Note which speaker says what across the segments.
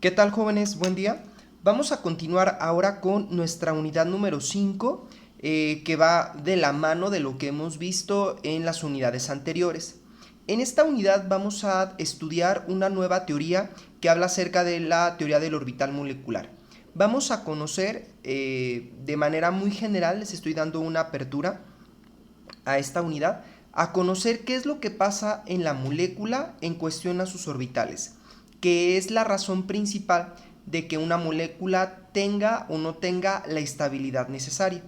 Speaker 1: ¿Qué tal, jóvenes? Buen día. Vamos a continuar ahora con nuestra unidad número 5, que va de la mano de lo que hemos visto en las unidades anteriores. En esta unidad vamos a estudiar una nueva teoría que habla acerca de la teoría del orbital molecular. Vamos a conocer de manera muy general, les estoy dando una apertura a esta unidad, a conocer qué es lo que pasa en la molécula en cuestión a sus orbitales, que es la razón principal de que una molécula tenga o no tenga la estabilidad necesaria.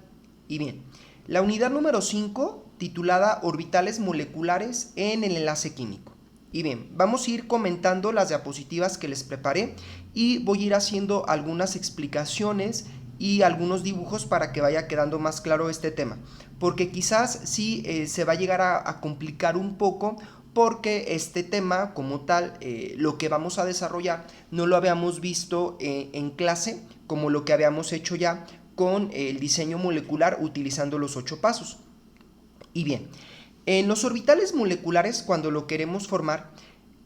Speaker 1: Y bien, la unidad número 5, titulada Orbitales moleculares en el enlace químico. Y bien, vamos a ir comentando las diapositivas que les preparé y voy a ir haciendo algunas explicaciones y algunos dibujos para que vaya quedando más claro este tema, porque quizás sí se va a llegar a complicar un poco, porque este tema como tal, lo que vamos a desarrollar no lo habíamos visto en clase, como lo que habíamos hecho ya con el diseño molecular utilizando los 8 pasos. Y bien, en los orbitales moleculares, cuando lo queremos formar,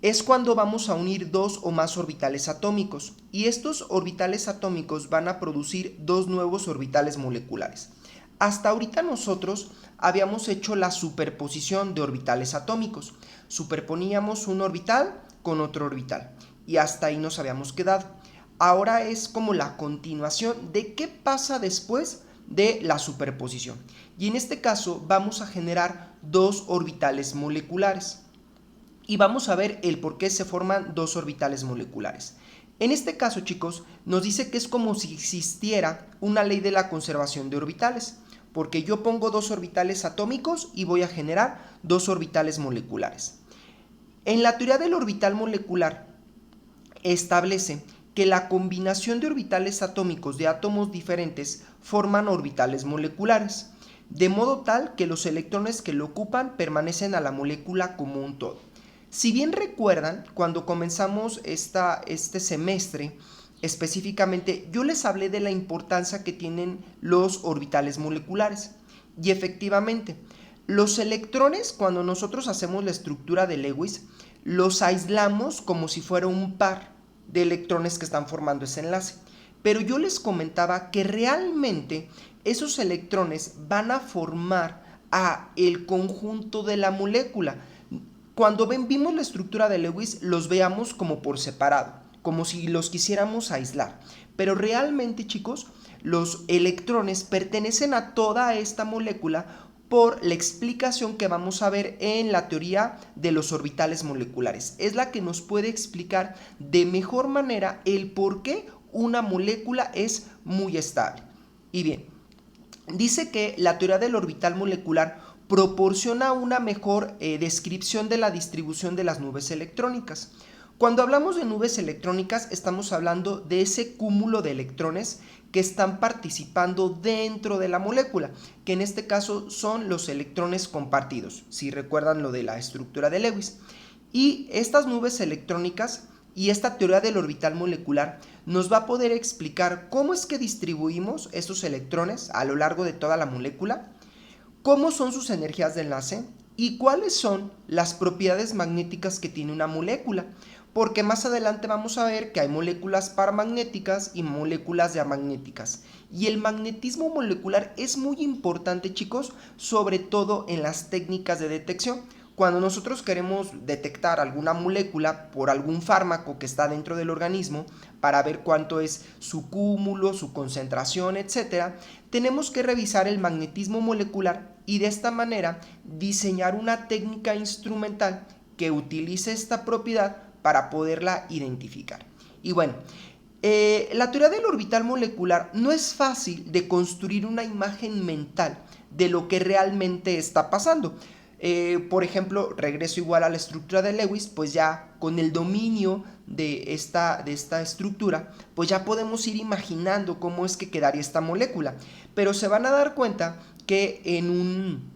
Speaker 1: es cuando vamos a unir dos o más orbitales atómicos, y estos orbitales atómicos van a producir dos nuevos orbitales moleculares. Hasta ahorita nosotros habíamos hecho la superposición de orbitales atómicos. Superponíamos un orbital con otro orbital, y hasta ahí nos habíamos quedado. Ahora es como la continuación de qué pasa después de la superposición. Y en este caso vamos a generar dos orbitales moleculares. Y vamos a ver el por qué se forman dos orbitales moleculares. En este caso, chicos, nos dice que es como si existiera una ley de la conservación de orbitales, porque yo pongo dos orbitales atómicos y voy a generar dos orbitales moleculares. En la teoría del orbital molecular establece que la combinación de orbitales atómicos de átomos diferentes forman orbitales moleculares, de modo tal que los electrones que lo ocupan permanecen a la molécula como un todo. Si bien recuerdan, cuando comenzamos este semestre, específicamente, yo les hablé de la importancia que tienen los orbitales moleculares. Y efectivamente, los electrones, cuando nosotros hacemos la estructura de Lewis, los aislamos como si fuera un par de electrones que están formando ese enlace. Pero yo les comentaba que realmente esos electrones van a formar a el conjunto de la molécula. Cuando vimos la estructura de Lewis, los veamos como por separado, como si los quisiéramos aislar. Pero realmente, chicos, los electrones pertenecen a toda esta molécula por la explicación que vamos a ver en la teoría de los orbitales moleculares. Es la que nos puede explicar de mejor manera el por qué una molécula es muy estable. Y bien, dice que la teoría del orbital molecular proporciona una mejor descripción de la distribución de las nubes electrónicas. Cuando hablamos de nubes electrónicas, estamos hablando de ese cúmulo de electrones que están participando dentro de la molécula, que en este caso son los electrones compartidos, si recuerdan lo de la estructura de Lewis. Y estas nubes electrónicas y esta teoría del orbital molecular nos va a poder explicar cómo es que distribuimos estos electrones a lo largo de toda la molécula, cómo son sus energías de enlace y cuáles son las propiedades magnéticas que tiene una molécula, porque más adelante vamos a ver que hay moléculas paramagnéticas y moléculas diamagnéticas, y el magnetismo molecular es muy importante, chicos, sobre todo en las técnicas de detección. Cuando nosotros queremos detectar alguna molécula por algún fármaco que está dentro del organismo para ver cuánto es su cúmulo, su concentración, etc., tenemos que revisar el magnetismo molecular y de esta manera diseñar una técnica instrumental que utilice esta propiedad para poderla identificar. Y bueno, la teoría del orbital molecular no es fácil de construir una imagen mental de lo que realmente está pasando. Por ejemplo, regreso igual a la estructura de Lewis, pues ya con el dominio de esta estructura, pues ya podemos ir imaginando cómo es que quedaría esta molécula. Pero se van a dar cuenta que en un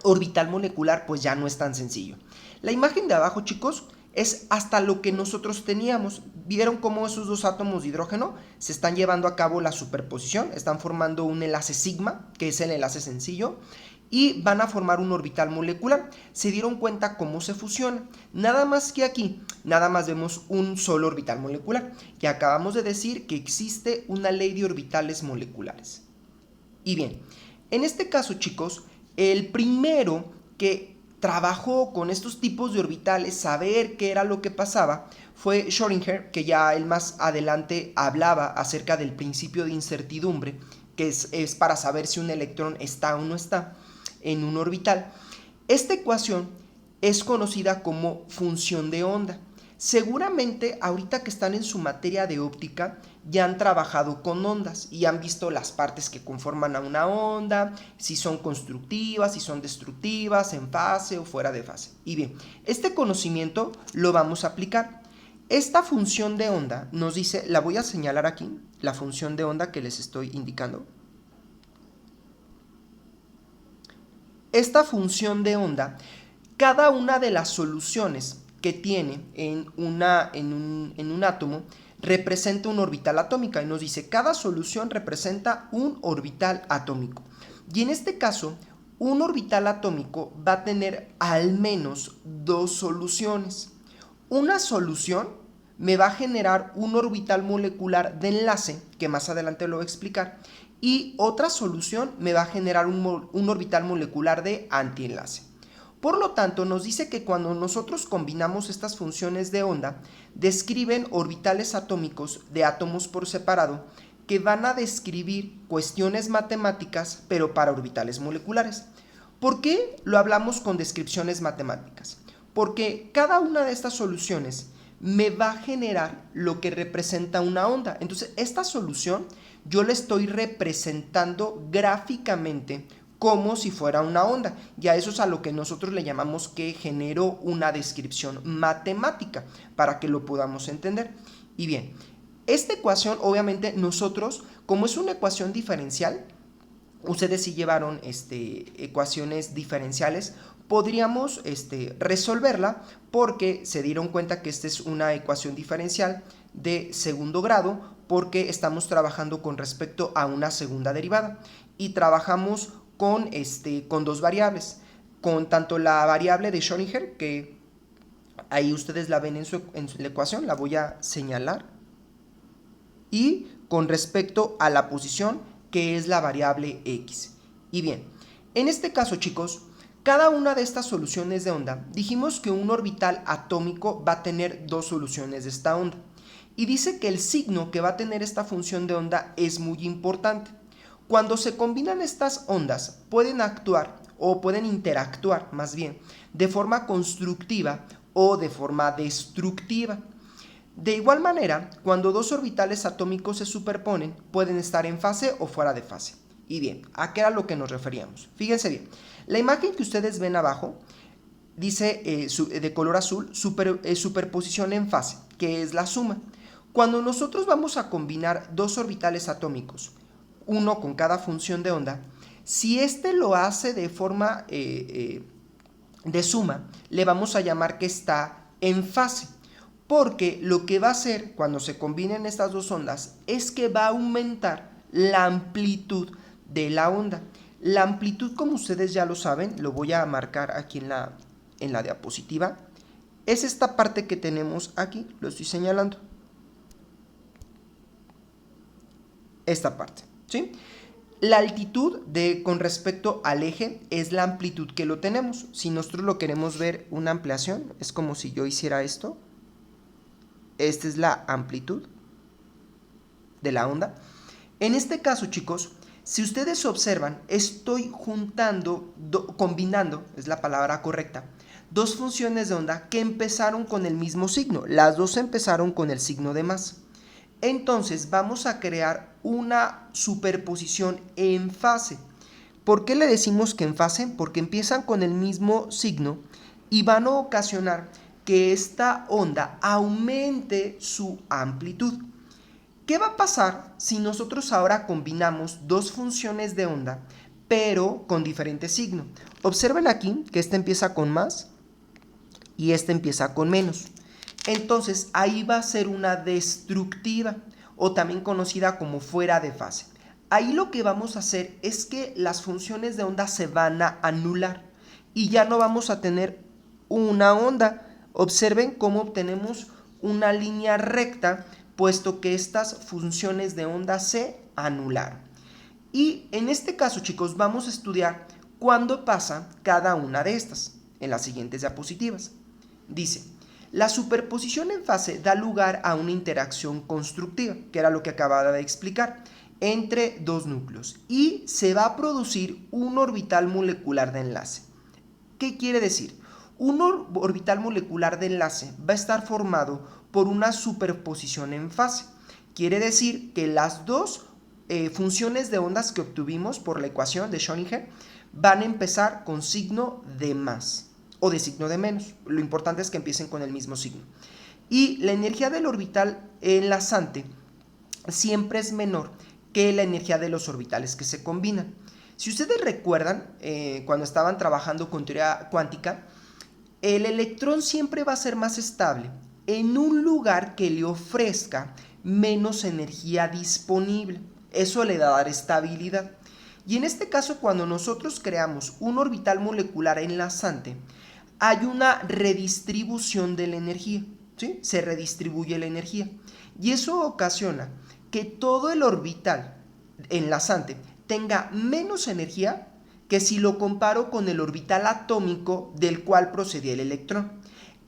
Speaker 1: orbital molecular pues ya no es tan sencillo. La imagen de abajo, chicos, es hasta lo que nosotros teníamos. ¿Vieron cómo esos dos átomos de hidrógeno se están llevando a cabo la superposición? Están formando un enlace sigma, que es el enlace sencillo. y van a formar un orbital molecular. Se dieron cuenta cómo se fusiona. Nada más que aquí, nada más vemos un solo orbital molecular. Y acabamos de decir que existe una ley de orbitales moleculares. Y bien, en este caso, chicos, el primero que trabajó con estos tipos de orbitales, saber qué era lo que pasaba, fue Schrödinger, que ya él más adelante hablaba acerca del principio de incertidumbre, que es para saber si un electrón está o no está en un orbital. Esta ecuación es conocida como función de onda. Seguramente ahorita que están en su materia de óptica ya han trabajado con ondas y han visto las partes que conforman a una onda, si son constructivas, si son destructivas, en fase o fuera de fase. Y bien, este conocimiento lo vamos a aplicar. Esta función de onda nos dice, la voy a señalar aquí, la función de onda que les estoy indicando. Esta función de onda, cada una de las soluciones que tiene en un átomo representa un orbital atómico y nos dice cada solución representa un orbital atómico. Y en este caso, un orbital atómico va a tener al menos dos soluciones. Una solución me va a generar un orbital molecular de enlace, que más adelante lo voy a explicar, y otra solución me va a generar un orbital molecular de antienlace. Por lo tanto, nos dice que cuando nosotros combinamos estas funciones de onda, describen orbitales atómicos de átomos por separado que van a describir cuestiones matemáticas, pero para orbitales moleculares. ¿Por qué lo hablamos con descripciones matemáticas? Porque cada una de estas soluciones me va a generar lo que representa una onda. Entonces, esta solución yo la estoy representando gráficamente como si fuera una onda. Y a eso es a lo que nosotros le llamamos que generó una descripción matemática, para que lo podamos entender. Y bien, esta ecuación, obviamente, nosotros, como es una ecuación diferencial, ustedes sí llevaron ecuaciones diferenciales, podríamos resolverla porque se dieron cuenta que esta es una ecuación diferencial de segundo grado porque estamos trabajando con respecto a una segunda derivada y trabajamos con dos variables, con tanto la variable de Schrödinger, que ahí ustedes la ven en la ecuación, la voy a señalar, y con respecto a la posición, que es la variable x. Y bien, en este caso, chicos, cada una de estas soluciones de onda, dijimos que un orbital atómico va a tener dos soluciones de esta onda. Y dice que el signo que va a tener esta función de onda es muy importante. Cuando se combinan estas ondas, pueden actuar, o pueden interactuar más bien, de forma constructiva o de forma destructiva. De igual manera, cuando dos orbitales atómicos se superponen, pueden estar en fase o fuera de fase. Y bien, ¿a qué era lo que nos referíamos? Fíjense bien, la imagen que ustedes ven abajo dice de color azul superposición en fase, que es la suma. Cuando nosotros vamos a combinar dos orbitales atómicos, uno con cada función de onda, si lo hace de forma de suma, le vamos a llamar que está en fase. Porque lo que va a hacer cuando se combinen estas dos ondas es que va a aumentar la amplitud de la onda. La amplitud, como ustedes ya lo saben, lo voy a marcar aquí en la diapositiva, es esta parte que tenemos aquí, lo estoy señalando. Esta parte, ¿sí? La altitud con respecto al eje es la amplitud que lo tenemos. Si nosotros lo queremos ver una ampliación, es como si yo hiciera esto. Esta es la amplitud de la onda. En este caso, chicos, si ustedes observan, estoy combinando, es la palabra correcta, dos funciones de onda que empezaron con el mismo signo. Las dos empezaron con el signo de más. Entonces vamos a crear una superposición en fase. ¿Por qué le decimos que en fase? Porque empiezan con el mismo signo y van a ocasionar que esta onda aumente su amplitud. ¿Qué va a pasar si nosotros ahora combinamos dos funciones de onda, pero con diferente signo? Observen aquí que esta empieza con más y esta empieza con menos. Entonces ahí va a ser una destructiva o también conocida como fuera de fase. ahí lo que vamos a hacer es que las funciones de onda se van a anular y ya no vamos a tener una onda. Observen cómo obtenemos una línea recta, puesto que estas funciones de onda se anularon. Y en este caso, chicos, vamos a estudiar cuándo pasa cada una de estas, en las siguientes diapositivas. Dice, la superposición en fase da lugar a una interacción constructiva, que era lo que acababa de explicar, entre dos núcleos, y se va a producir un orbital molecular de enlace. ¿Qué quiere decir? Un orbital molecular de enlace va a estar formado por una superposición en fase. Quiere decir que las dos funciones de ondas que obtuvimos por la ecuación de Schrödinger van a empezar con signo de más o de signo de menos. Lo importante es que empiecen con el mismo signo. Y la energía del orbital enlazante siempre es menor que la energía de los orbitales que se combinan. Si ustedes recuerdan, cuando estaban trabajando con teoría cuántica, el electrón siempre va a ser más estable en un lugar que le ofrezca menos energía disponible. Eso le va a dar estabilidad. Y en este caso, cuando nosotros creamos un orbital molecular enlazante, hay una redistribución de la energía, ¿sí? Se redistribuye la energía. Y eso ocasiona que todo el orbital enlazante tenga menos energía que si lo comparo con el orbital atómico del cual procedía el electrón.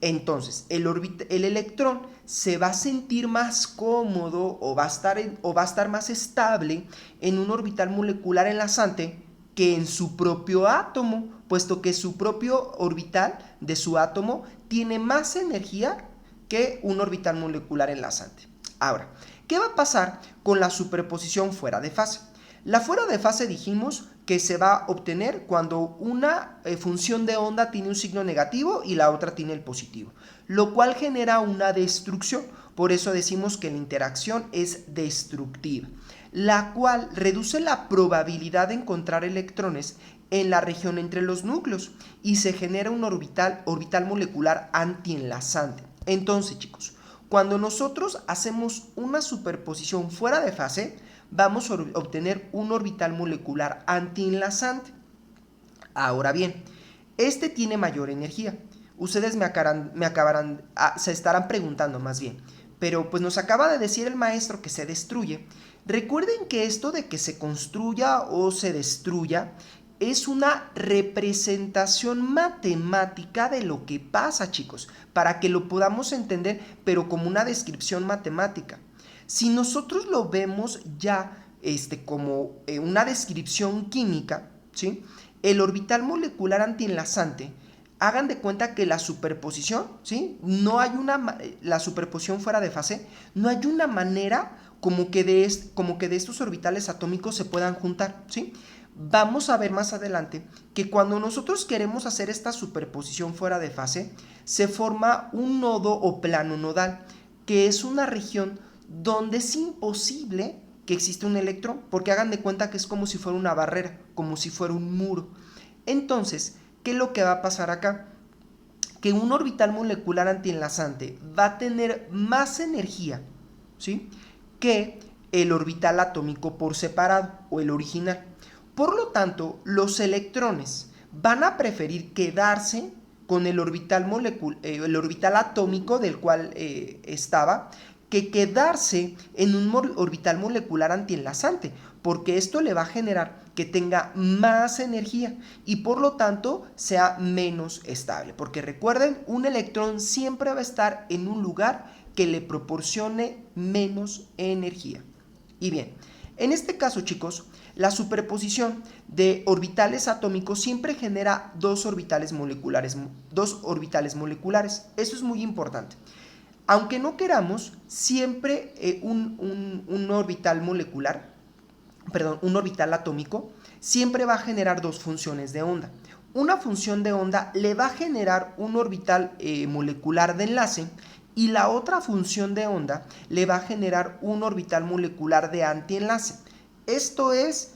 Speaker 1: Entonces, el electrón se va a sentir más cómodo o va a estar más estable en un orbital molecular enlazante que en su propio átomo, puesto que su propio orbital de su átomo tiene más energía que un orbital molecular enlazante. Ahora, ¿qué va a pasar con la superposición fuera de fase? La fuera de fase dijimos que se va a obtener cuando una función de onda tiene un signo negativo y la otra tiene el positivo, lo cual genera una destrucción. Por eso decimos que la interacción es destructiva, la cual reduce la probabilidad de encontrar electrones en la región entre los núcleos y se genera un orbital molecular antienlazante. Entonces, chicos, cuando nosotros hacemos una superposición fuera de fase, vamos a obtener un orbital molecular antienlazante. Ahora bien, este tiene mayor energía. Ustedes se estarán preguntando más bien, pero pues nos acaba de decir el maestro que se destruye. Recuerden que esto de que se construya o se destruya es una representación matemática de lo que pasa, chicos, para que lo podamos entender, pero como una descripción matemática. Si nosotros lo vemos ya como una descripción química, ¿sí? El orbital molecular antienlazante, hagan de cuenta que la superposición, ¿sí? La superposición fuera de fase, no hay una manera como que de estos orbitales atómicos se puedan juntar, ¿sí? Vamos a ver más adelante que cuando nosotros queremos hacer esta superposición fuera de fase, se forma un nodo o plano nodal, que es una región donde es imposible que exista un electrón, porque hagan de cuenta que es como si fuera una barrera, como si fuera un muro. Entonces, ¿qué es lo que va a pasar acá? Que un orbital molecular antienlazante va a tener más energía, ¿sí?, que el orbital atómico por separado o el original. Por lo tanto, los electrones van a preferir quedarse con el orbital atómico del cual estaba, que quedarse en un orbital molecular antienlazante, porque esto le va a generar que tenga más energía y por lo tanto sea menos estable. Porque recuerden, un electrón siempre va a estar en un lugar que le proporcione menos energía. Y bien, en este caso, chicos, la superposición de orbitales atómicos siempre genera dos orbitales moleculares. Eso es muy importante. Aunque no queramos, siempre un orbital atómico, siempre va a generar dos funciones de onda. Una función de onda le va a generar un orbital molecular de enlace y la otra función de onda le va a generar un orbital molecular de antienlace. Esto es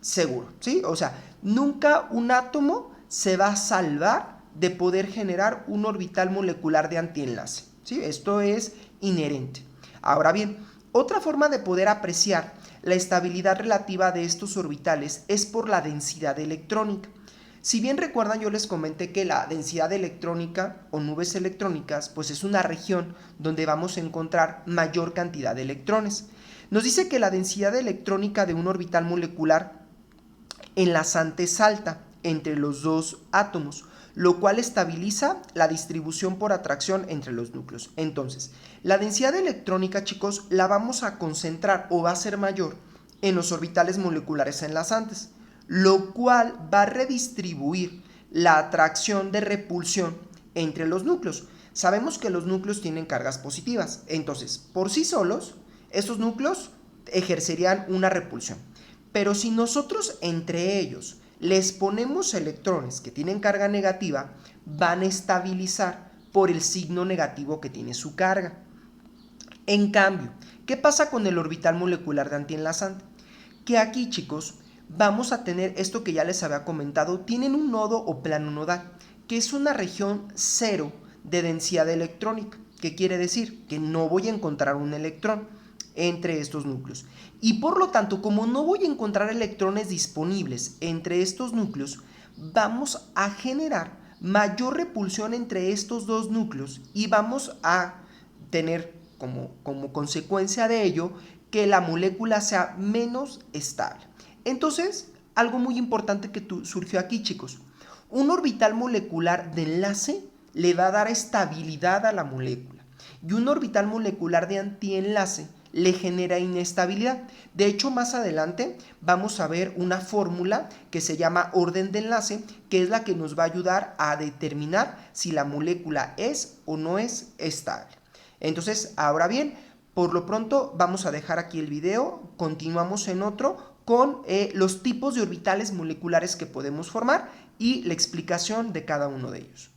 Speaker 1: seguro, ¿sí? O sea, nunca un átomo se va a salvar de poder generar un orbital molecular de antienlace, ¿sí? Esto es inherente. Ahora bien, otra forma de poder apreciar la estabilidad relativa de estos orbitales es por la densidad electrónica. Si bien recuerdan, yo les comenté que la densidad electrónica o nubes electrónicas pues es una región donde vamos a encontrar mayor cantidad de electrones. Nos dice que la densidad electrónica de un orbital molecular enlazante es alta entre los dos átomos, lo cual estabiliza la distribución por atracción entre los núcleos. Entonces, la densidad electrónica, chicos, la vamos a concentrar o va a ser mayor en los orbitales moleculares enlazantes, lo cual va a redistribuir la atracción de repulsión entre los núcleos. Sabemos que los núcleos tienen cargas positivas, entonces, por sí solos, estos núcleos ejercerían una repulsión. Pero si nosotros entre ellos les ponemos electrones que tienen carga negativa, van a estabilizar por el signo negativo que tiene su carga. En cambio, ¿qué pasa con el orbital molecular de antienlazante? Que aquí, chicos, vamos a tener esto que ya les había comentado, tienen un nodo o plano nodal, que es una región cero de densidad electrónica. ¿Qué quiere decir? Que no voy a encontrar un electrón entre estos núcleos. Y por lo tanto, como no voy a encontrar electrones disponibles entre estos núcleos, vamos a generar mayor repulsión entre estos dos núcleos y vamos a tener como consecuencia de ello que la molécula sea menos estable. Entonces, algo muy importante que surgió aquí, chicos. Un orbital molecular de enlace le va a dar estabilidad a la molécula y un orbital molecular de antienlace le genera inestabilidad. De hecho, más adelante vamos a ver una fórmula que se llama orden de enlace, que es la que nos va a ayudar a determinar si la molécula es o no es estable. Entonces, ahora bien, por lo pronto vamos a dejar aquí el video, continuamos en otro con los tipos de orbitales moleculares que podemos formar y la explicación de cada uno de ellos.